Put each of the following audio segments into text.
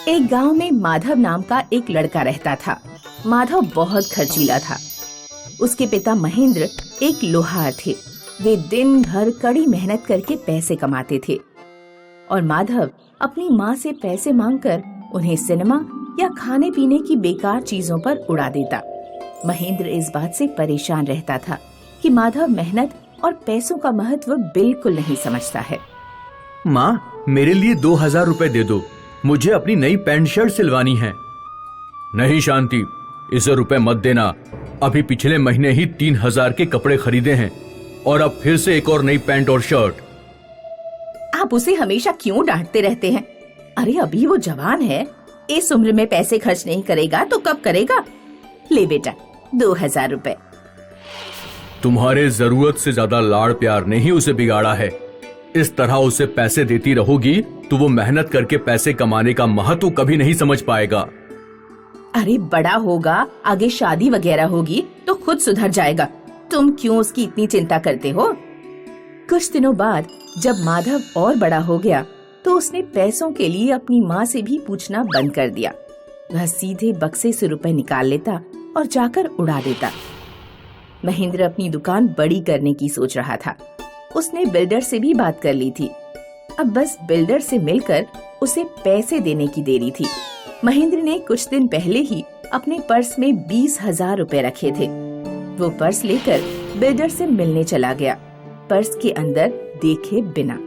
एक गांव में माधव नाम का एक लड़का रहता था। माधव बहुत खर्चीला था। उसके पिता महेंद्र एक लोहार थे। वे दिन भर कड़ी मेहनत करके पैसे कमाते थे और माधव अपनी माँ से पैसे मांगकर उन्हें सिनेमा या खाने पीने की बेकार चीजों पर उड़ा देता। महेंद्र इस बात से परेशान रहता था कि माधव मेहनत और पैसों का महत्व बिल्कुल नहीं समझता है। माँ, मेरे लिए 2000 रुपए दे दो, मुझे अपनी नई पैंट शर्ट सिलवानी है। नहीं शांति, इसे रुपए मत देना। अभी पिछले महीने ही 3000 के कपड़े खरीदे हैं और अब फिर से एक और नई पैंट और शर्ट। आप उसे हमेशा क्यों डांटते रहते हैं? अरे अभी वो जवान है, इस उम्र में पैसे खर्च नहीं करेगा तो कब करेगा? ले बेटा, 2000 रुपए। तुम्हारे जरूरत से ज्यादा लाड़ प्यार ने ही उसे बिगाड़ा है। इस तरह उसे पैसे देती रहोगी तो वो मेहनत करके पैसे कमाने का महत्व कभी नहीं समझ पाएगा। अरे बड़ा होगा, आगे शादी वगैरह होगी तो खुद सुधर जाएगा। तुम क्यों उसकी इतनी चिंता करते हो? कुछ दिनों बाद जब माधव और बड़ा हो गया तो उसने पैसों के लिए अपनी माँ से भी पूछना बंद कर दिया। वह सीधे बक्से से रुपए निकाल लेता और जाकर उड़ा देता। महेंद्र अपनी दुकान बड़ी करने की सोच रहा था। उसने बिल्डर से भी बात कर ली थी। अब बस बिल्डर से मिलकर उसे पैसे देने की देरी थी। महेंद्र ने कुछ दिन पहले ही अपने पर्स में 20,000 रुपए रखे थे। वो पर्स लेकर बिल्डर से मिलने चला गया, पर्स के अंदर देखे बिना।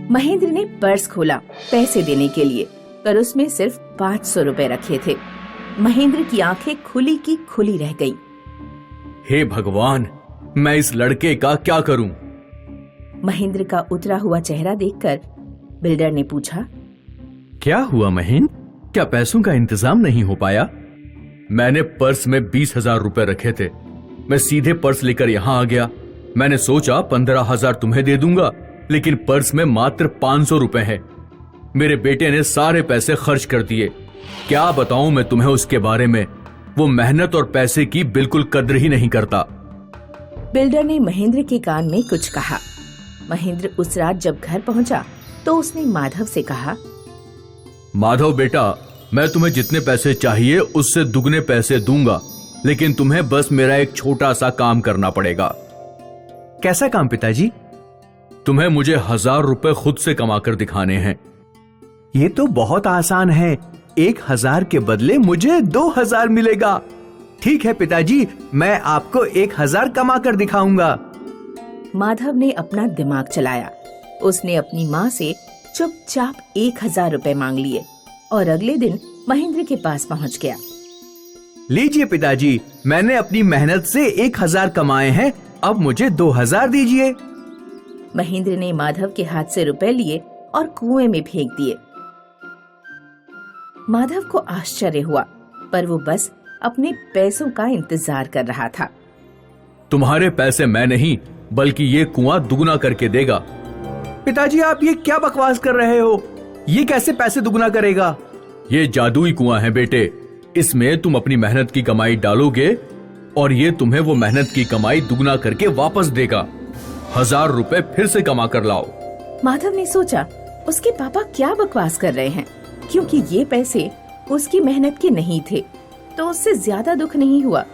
महेंद्र ने पर्स खोला पैसे देने के लिए, पर उसमें सिर्फ 500 रुपए रखे थे। महेंद्र की आंखें खुली की खुली रह गईं। हे भगवान, मैं इस लड़के का क्या करूं? महेंद्र का उतरा हुआ चेहरा देखकर बिल्डर ने पूछा, क्या हुआ महेंद्र, क्या पैसों का इंतजाम नहीं हो पाया? मैंने पर्स में 20,000 रुपए रखे थे। मैं सीधे पर्स लेकर यहाँ आ गया। मैंने सोचा 15,000 तुम्हें दे दूंगा, लेकिन पर्स में मात्र 500 रुपए है। मेरे बेटे ने सारे पैसे खर्च कर दिए। क्या बताऊं मैं तुम्हें उसके बारे में? वो मेहनत और पैसे की बिल्कुल कद्र ही नहीं करता। बिल्डर ने महेंद्र के कान में कुछ कहा। महेंद्र उस रात जब घर पहुंचा तो उसने माधव से कहा, माधव बेटा, मैं तुम्हें जितने पैसे चाहिए उससे दुगने पैसे दूंगा, लेकिन तुम्हें बस मेरा एक छोटा सा काम करना पड़ेगा। कैसा काम पिताजी? तुम्हें मुझे 1000 रुपए खुद से कमा कर दिखाने हैं। ये तो बहुत आसान है। 1000 के बदले मुझे 2000 मिलेगा। ठीक है पिताजी, मैं आपको 1000 कमा कर दिखाऊंगा। माधव ने अपना दिमाग चलाया। उसने अपनी माँ से चुपचाप 1000 रुपए मांग लिए और अगले दिन महेंद्र के पास पहुँच गया। लीजिए पिताजी, मैंने अपनी मेहनत से 1000 कमाए हैं, अब मुझे 2000 दीजिए। महेंद्र ने माधव के हाथ से रुपए लिए और कुएं में फेंक दिए। माधव को आश्चर्य हुआ, पर वो बस अपने पैसों का इंतजार कर रहा था। तुम्हारे पैसे मैं नहीं, बल्कि ये कुआं दुगना करके देगा। पिताजी, आप ये क्या बकवास कर रहे हो? ये कैसे पैसे दुगना करेगा? ये जादुई कुआं है बेटे। इसमें तुम अपनी मेहनत की कमाई डालोगे और ये तुम्हें वो मेहनत की कमाई दुगना करके वापस देगा। 1000 रुपए फिर से कमा कर लाओ। माधव ने सोचा, उसके पापा क्या बकवास कर रहे हैं, क्योंकि ये पैसे उसकी मेहनत के नहीं थे, तो उससे ज्यादा दुख नहीं हुआ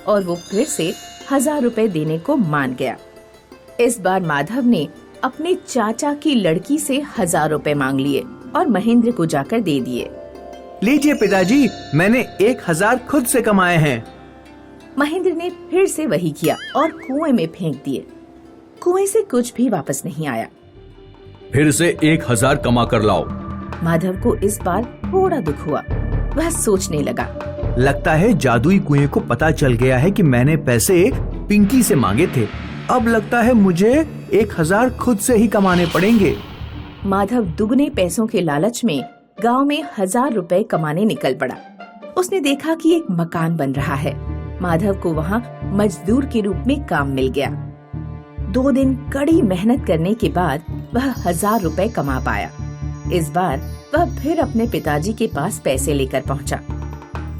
और वो फिर से 1000 रुपए देने को मान गया। इस बार माधव ने अपने चाचा की लड़की से 1000 रुपए मांग लिए और महेंद्र को जाकर दे दिए। लीजिए पिताजी, मैंने 1000 खुद से कमाए हैं। महेंद्र ने फिर से वही किया और कुएं में फेंक दिए। कुएं से कुछ भी वापस नहीं आया। फिर से 1000 कमा कर लाओ। माधव को इस बार थोड़ा दुख हुआ। वह सोचने लगा, लगता है जादुई कुएं को पता चल गया है कि मैंने पैसे पिंकी से मांगे थे। अब लगता है मुझे 1000 खुद से ही कमाने पड़ेंगे। माधव दुगने पैसों के लालच में गांव में 1000 रुपए कमाने निकल पड़ा। उसने देखा कि एक मकान बन रहा है। माधव को वहां मजदूर के रूप में काम मिल गया। 2 दिन कड़ी मेहनत करने के बाद वह 1000 रुपए कमा पाया। इस बार वह फिर अपने पिताजी के पास पैसे लेकर पहुंचा।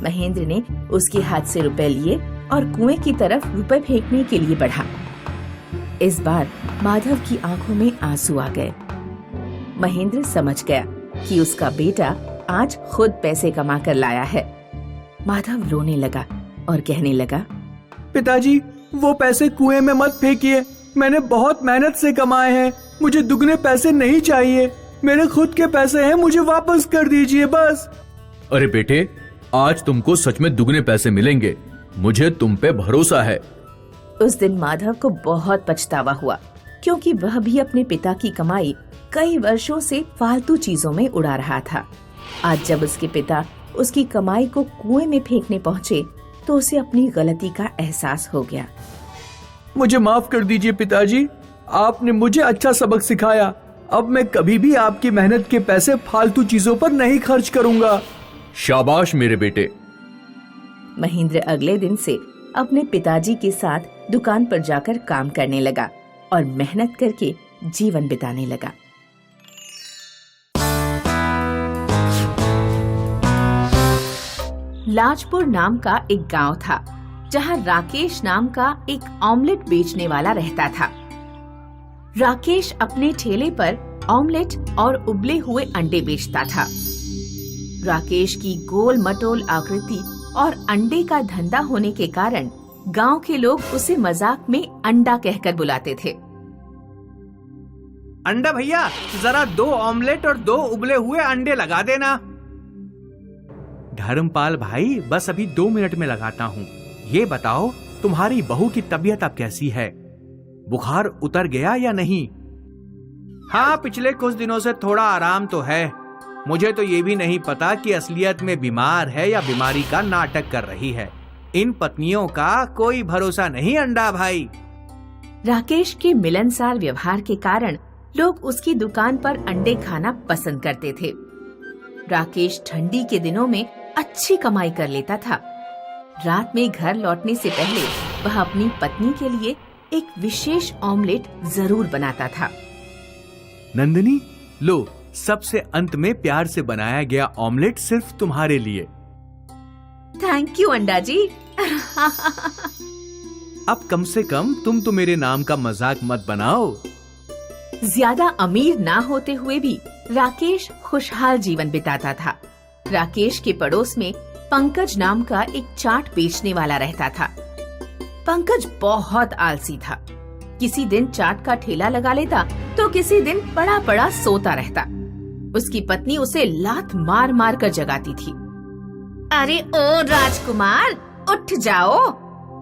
महेंद्र ने उसके हाथ से रुपए लिए और कुएं की तरफ रुपए फेंकने के लिए बढ़ा। इस बार माधव की आंखों में आंसू आ गए। महेंद्र समझ गया कि उसका बेटा आज खुद पैसे कमा कर लाया है। माधव रोने लगा और कहने लगा, पिताजी, वो पैसे कुएं में मत फेंकिए। मैंने बहुत मेहनत से कमाए हैं। मुझे दुगने पैसे नहीं चाहिए। मेरे खुद के पैसे हैं, मुझे वापस कर दीजिए बस। अरे बेटे, आज तुमको सच में दुगने पैसे मिलेंगे। मुझे तुम पे भरोसा है। उस दिन माधव को बहुत पछतावा हुआ, क्योंकि वह भी अपने पिता की कमाई कई वर्षों से फालतू चीजों में उड़ा रहा था। आज जब उसके पिता उसकी कमाई को कुएं में फेंकने पहुँचे तो उसे अपनी गलती का एहसास हो गया। मुझे माफ कर दीजिए पिताजी, आपने मुझे अच्छा सबक सिखाया। अब मैं कभी भी आपकी मेहनत के पैसे फालतू चीजों पर नहीं खर्च करूंगा। शाबाश मेरे बेटे। महेंद्र अगले दिन से अपने पिताजी के साथ दुकान पर जाकर काम करने लगा और मेहनत करके जीवन बिताने लगा। लाजपुर नाम का एक गांव था, जहां राकेश नाम का एक ऑमलेट बेचने वाला रहता था। राकेश अपने ठेले पर ऑमलेट और उबले हुए अंडे बेचता था। राकेश की गोल मटोल आकृति और अंडे का धंधा होने के कारण गांव के लोग उसे मजाक में अंडा कहकर बुलाते थे। अंडा भैया, जरा 2 ऑमलेट और 2 उबले हुए अंडे लगा देना। धर्मपाल भाई, बस अभी 2 मिनट में लगाता हूँ। ये बताओ, तुम्हारी बहू की तबीयत अब कैसी है? बुखार उतर गया या नहीं? हाँ, पिछले कुछ दिनों से थोड़ा आराम तो है। मुझे तो ये भी नहीं पता कि असलियत में बीमार है या बीमारी का नाटक कर रही है। इन पत्नियों का कोई भरोसा नहीं अंडा भाई। राकेश के मिलनसार व्यवहार के कारण लोग उसकी दुकान पर अंडे खाना पसंद करते थे। राकेश ठंडी के दिनों में अच्छी कमाई कर लेता था। रात में घर लौटने से पहले वह अपनी पत्नी के लिए एक विशेष ऑमलेट जरूर बनाता था। नंदिनी, लो, सबसे अंत में प्यार से बनाया गया ऑमलेट सिर्फ तुम्हारे लिए। थैंक यू अंडा जी। अब कम से कम तुम तो मेरे नाम का मजाक मत बनाओ। ज्यादा अमीर ना होते हुए भी राकेश खुशहाल जीवन बिताता था। राकेश के पड़ोस में पंकज नाम का एक चाट बेचने वाला रहता था। पंकज बहुत आलसी था। किसी दिन चाट का ठेला लगा लेता तो किसी दिन पड़ा पड़ा सोता रहता। उसकी पत्नी उसे लात मार मार कर जगाती थी। अरे ओ राजकुमार, उठ जाओ,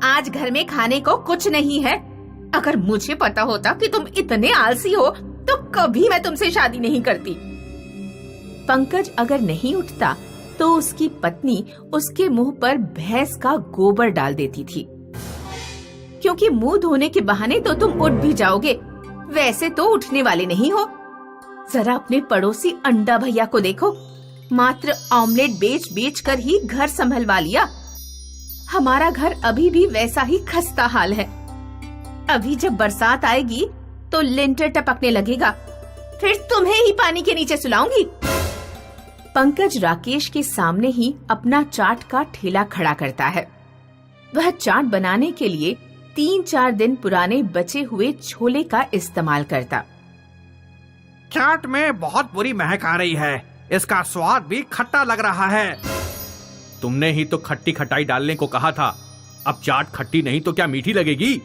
आज घर में खाने को कुछ नहीं है। अगर मुझे पता होता कि तुम इतने आलसी हो तो कभी मैं तुमसे शादी नहीं करती। पंकज अगर नहीं उठता तो उसकी पत्नी उसके मुंह पर भैंस का गोबर डाल देती थी, क्योंकि मुंह धोने के बहाने तो तुम उठ भी जाओगे, वैसे तो उठने वाले नहीं हो। जरा अपने पड़ोसी अंडा भैया को देखो, मात्र ऑमलेट बेच बेच कर ही घर संभलवा लिया। हमारा घर अभी भी वैसा ही खस्ता हाल है। अभी जब बरसात आएगी तो लिंटर टपकने लगेगा, फिर तुम्हें ही पानी के नीचे सुलाऊंगी। पंकज राकेश के सामने ही अपना चाट का ठेला खड़ा करता है। वह चाट बनाने के लिए 3-4 दिन पुराने बचे हुए छोले का इस्तेमाल करता। चाट में बहुत बुरी महक आ रही है। इसका स्वाद भी खट्टा लग रहा है। तुमने ही तो खट्टी खटाई डालने को कहा था। अब चाट खट्टी नहीं तो क्या मीठी लगेगी?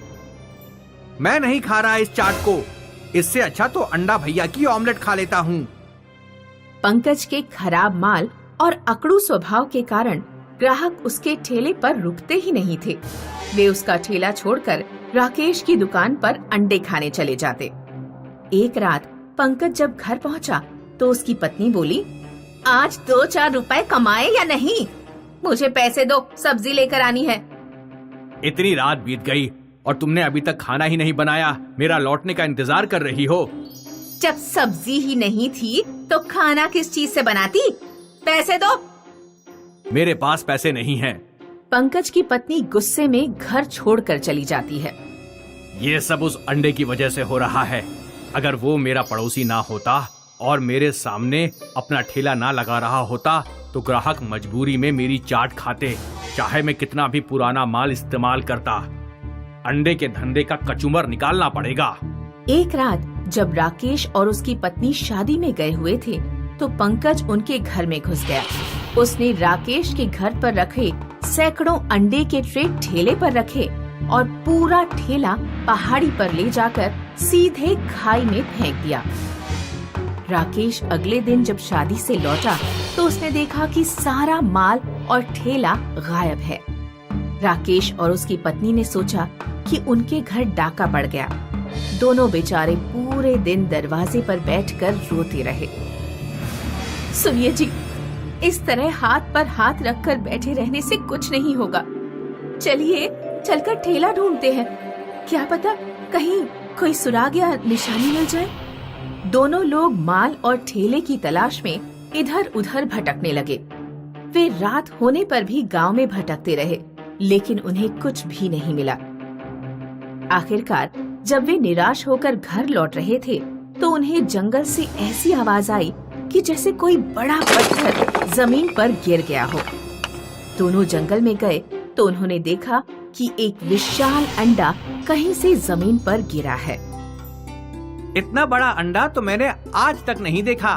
मैं नहीं खा रहा इस चाट को। इससे अच्छा तो अंडा भैया की ऑमलेट खा लेता हूँ। पंकज के खराब माल और अकड़ू स्वभाव के कारण ग्राहक उसके ठेले पर रुकते ही नहीं थे। वे उसका ठेला छोड़कर राकेश की दुकान पर अंडे खाने चले जाते। एक रात पंकज जब घर पहुंचा तो उसकी पत्नी बोली, आज 2-4 रुपए कमाए या नहीं? मुझे पैसे दो, सब्जी लेकर आनी है। इतनी रात बीत गई और तुमने अभी तक खाना ही नहीं बनाया। मेरा लौटने का इंतजार कर रही हो। जब सब्जी ही नहीं थी तो खाना किस चीज से बनाती? पैसे दो। मेरे पास पैसे नहीं हैं। पंकज की पत्नी गुस्से में घर छोड़कर चली जाती है। ये सब उस अंडे की वजह से हो रहा है। अगर वो मेरा पड़ोसी ना होता और मेरे सामने अपना ठेला ना लगा रहा होता तो ग्राहक मजबूरी में मेरी चाट खाते, चाहे मैं कितना भी पुराना माल इस्तेमाल करता। अंडे के धंधे का कचूमर निकालना पड़ेगा। एक रात जब राकेश और उसकी पत्नी शादी में गए हुए थे तो पंकज उनके घर में घुस गया। उसने राकेश के घर पर रखे सैकड़ों अंडे के ट्रे ठेले पर रखे और पूरा ठेला पहाड़ी पर ले जाकर सीधे खाई में फेंक दिया। राकेश अगले दिन जब शादी से लौटा तो उसने देखा कि सारा माल और ठेला गायब है। राकेश और उसकी पत्नी ने सोचा कि उनके घर डाका पड़ गया। दोनों बेचारे पूरे दिन दरवाजे पर बैठकर रोते रहे। सुनिए जी, इस तरह हाथ पर हाथ रखकर बैठे रहने से कुछ नहीं होगा। चलिए चलकर ठेला ढूंढते हैं, क्या पता कहीं कोई सुराग या निशानी मिल जाए। दोनों लोग माल और ठेले की तलाश में इधर उधर भटकने लगे। वे रात होने पर भी गांव में भटकते रहे, लेकिन उन्हें कुछ भी नहीं मिला। आखिरकार जब वे निराश होकर घर लौट रहे थे तो उन्हें जंगल से ऐसी आवाज आई कि जैसे कोई बड़ा पत्थर जमीन पर गिर गया हो। दोनों जंगल में गए तो उन्होंने देखा कि एक विशाल अंडा कहीं से जमीन पर गिरा है। इतना बड़ा अंडा तो मैंने आज तक नहीं देखा।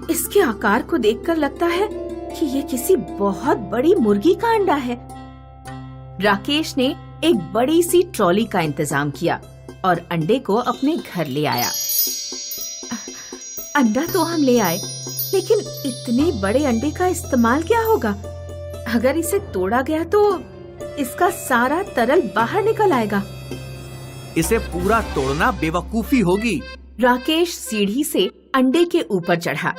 इसके आकार को देखकर लगता है कि ये किसी बहुत बड़ी मुर्गी का अंडा है। राकेश ने एक बड़ी सी ट्रॉली का इंतजाम किया और अंडे को अपने घर ले आया। अंडा तो हम ले आए, लेकिन इतने बड़े अंडे का इस्तेमाल क्या होगा? अगर इसे तोड़ा गया तो इसका सारा तरल बाहर निकल आएगा। इसे पूरा तोड़ना बेवकूफी होगी। राकेश सीढ़ी से अंडे के ऊपर चढ़ा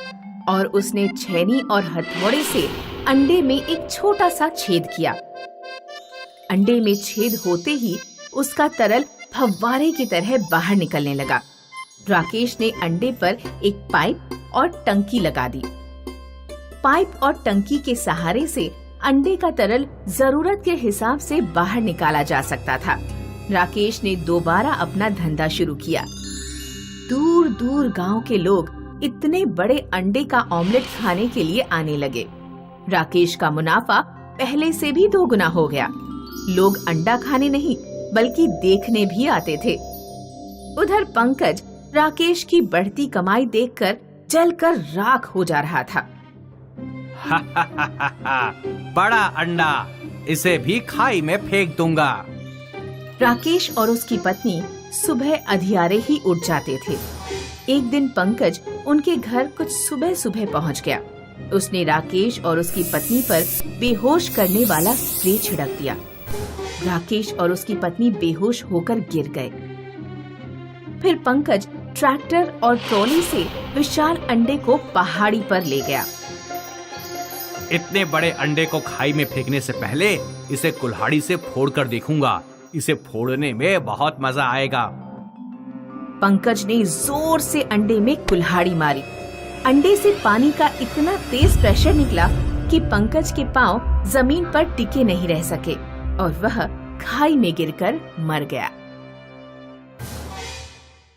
और उसने छेनी और हथौड़े से अंडे में एक छोटा सा छेद किया। अंडे में छेद होते ही उसका तरल फव्वारे की तरह बाहर निकलने लगा। राकेश ने अंडे पर एक पाइप और टंकी लगा दी। पाइप और टंकी के सहारे से अंडे का तरल जरूरत के हिसाब से बाहर निकाला जा सकता था। राकेश ने दोबारा अपना धंधा शुरू किया। दूर दूर गांव के लोग इतने बड़े अंडे का ऑमलेट खाने के लिए आने लगे। राकेश का मुनाफा पहले से भी 2 गुना हो गया। लोग अंडा खाने नहीं बल्कि देखने भी आते थे। उधर पंकज राकेश की बढ़ती कमाई देखकर जलकर राख हो जा रहा था। बड़ा अंडा, इसे भी खाई में फेंक दूंगा। राकेश और उसकी पत्नी सुबह अधियारे ही उठ जाते थे। एक दिन पंकज उनके घर कुछ सुबह सुबह पहुंच गया। उसने राकेश और उसकी पत्नी पर बेहोश करने वाला स्प्रे छिड़क दिया। राकेश और उसकी पत्नी बेहोश होकर गिर गए। फिर पंकज ट्रैक्टर और ट्रॉली से विशाल अंडे को पहाड़ी पर ले गया। इतने बड़े अंडे को खाई में फेंकने से पहले इसे कुल्हाड़ी से फोड़कर देखूंगा। इसे फोड़ने में बहुत मजा आएगा। पंकज ने जोर से अंडे में कुल्हाड़ी मारी। अंडे से पानी का इतना तेज प्रेशर निकला कि पंकज के पांव जमीन पर टिके नहीं रह सके और वह खाई में गिरकर मर गया।